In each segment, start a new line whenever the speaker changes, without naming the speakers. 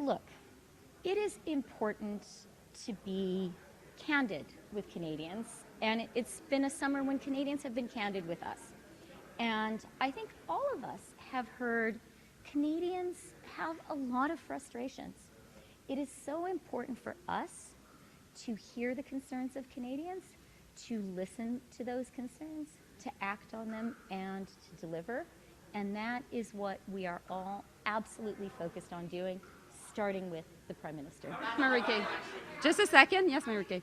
look, it is important to be candid with Canadians, and it's been a summer when Canadians have been candid with us. And I think all of us have heard Canadians have a lot of frustrations. It is so important for us to hear the concerns of Canadians, to listen to those concerns, to act on them, and to deliver. And that is what we are all absolutely focused on doing, starting with the Prime Minister.
Marike, just a second. Yes, Marike.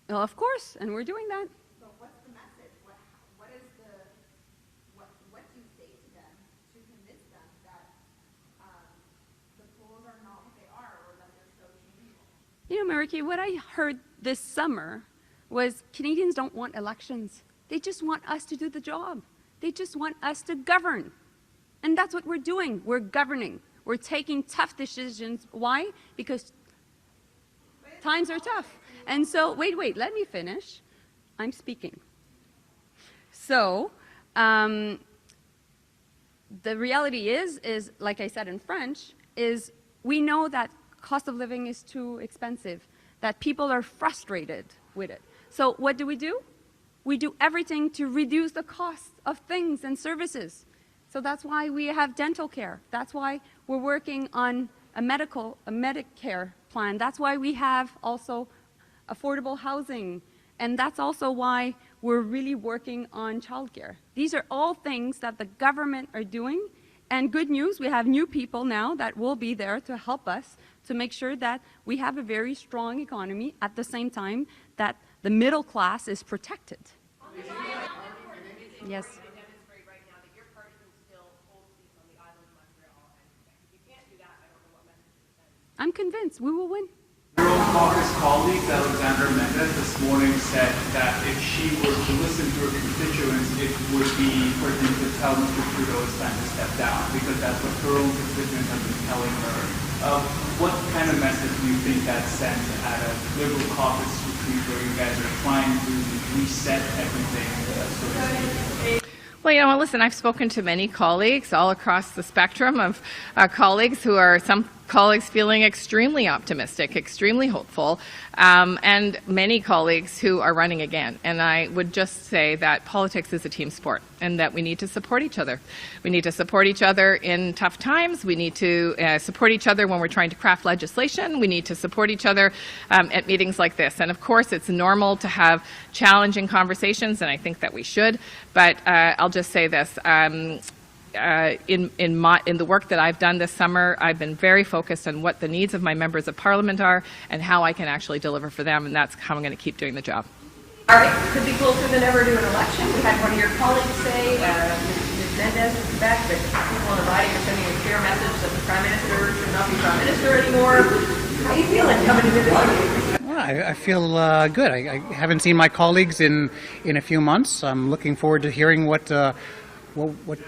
Well, of course, and we're doing that.
So what's the message? What do you say to them to convince them that the polls are not what they are, or that they're so changeable?
You know, Marike, what I heard this summer was Canadians don't want elections. They just want us to do the job. They just want us to govern. And that's what we're doing. We're governing. We're taking tough decisions. Why? Because times are tough. And so, wait, let me finish. I'm speaking. So, the reality is, like I said in French, is we know that cost of living is too expensive, that people are frustrated with it. So what do? We do everything to reduce the cost of things and services. So that's why we have dental care. That's why we're working on a Medicare plan. That's why we have also affordable housing, and that's also why we're really working on childcare. These are all things that the government are doing, and good news, we have new people now that will be there to help us to make sure that we have a very strong economy at the same time that the middle class is protected. Yes. I'm convinced we will win.
Caucus colleague Alexandra Mendez this morning said that if she were to listen to her constituents, it would be for them to tell Mr. Trudeau it's time to step down, because that's what her own constituents have been telling her. What kind of message do you think that sends at a Liberal caucus retreat where you guys are trying to reset everything, so to speak?
Well, you know, listen, I've spoken to many colleagues all across the spectrum of colleagues who are, some colleagues feeling extremely optimistic, extremely hopeful, and many colleagues who are running again. And I would just say that politics is a team sport and that we need to support each other. We need to support each other in tough times. We need to support each other when we're trying to craft legislation. We need to support each other at meetings like this. And of course, it's normal to have challenging conversations, and I think that we should. But I'll just say this. In the work that I've done this summer, I've been very focused on what the needs of my members of parliament are and how I can actually deliver for them, and that's how I'm going to keep doing the job.
All right, could be closer than ever to an election. We had one of your colleagues say, Ms. Mendez in Quebec, that people in the riding are sending a clear message that the Prime Minister should not be Prime Minister anymore. How are you feeling coming into this meeting?
Well, I feel good. I haven't seen my colleagues in a few months. I'm looking forward to hearing what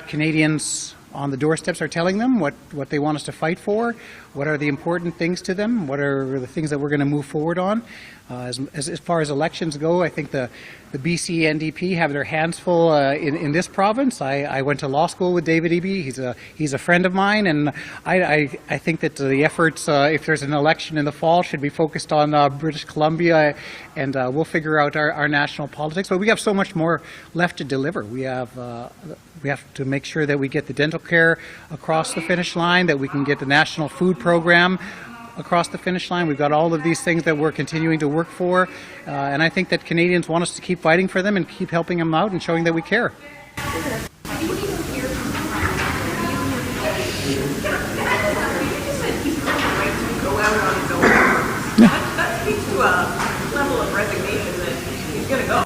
Canadians on the doorsteps are telling them, what they want us to fight for, what are the important things to them, what are the things that we're going to move forward on. As far as elections go, I think the BC NDP have their hands full in this province. I went to law school with David Eby. He's a friend of mine, and I think that the efforts, if there's an election in the fall, should be focused on British Columbia, and we'll figure out our national politics. But we have so much more left to deliver. We have to make sure that we get the dental care across the finish line, that we can get the national food program across the finish line. We've got all of these things that we're continuing to work for, and I think that Canadians want us to keep fighting for them and keep helping them out and showing that we care.
That speaks to a level of resignation that he's going to go.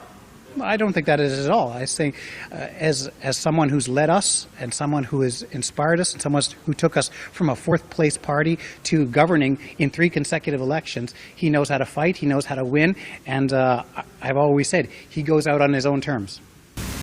I don't think that is at all. I think as someone who's led us and someone who has inspired us and someone who took us from a fourth place party to governing in 3 consecutive elections, he knows how to fight, he knows how to win, and I've always said he goes out on his own terms.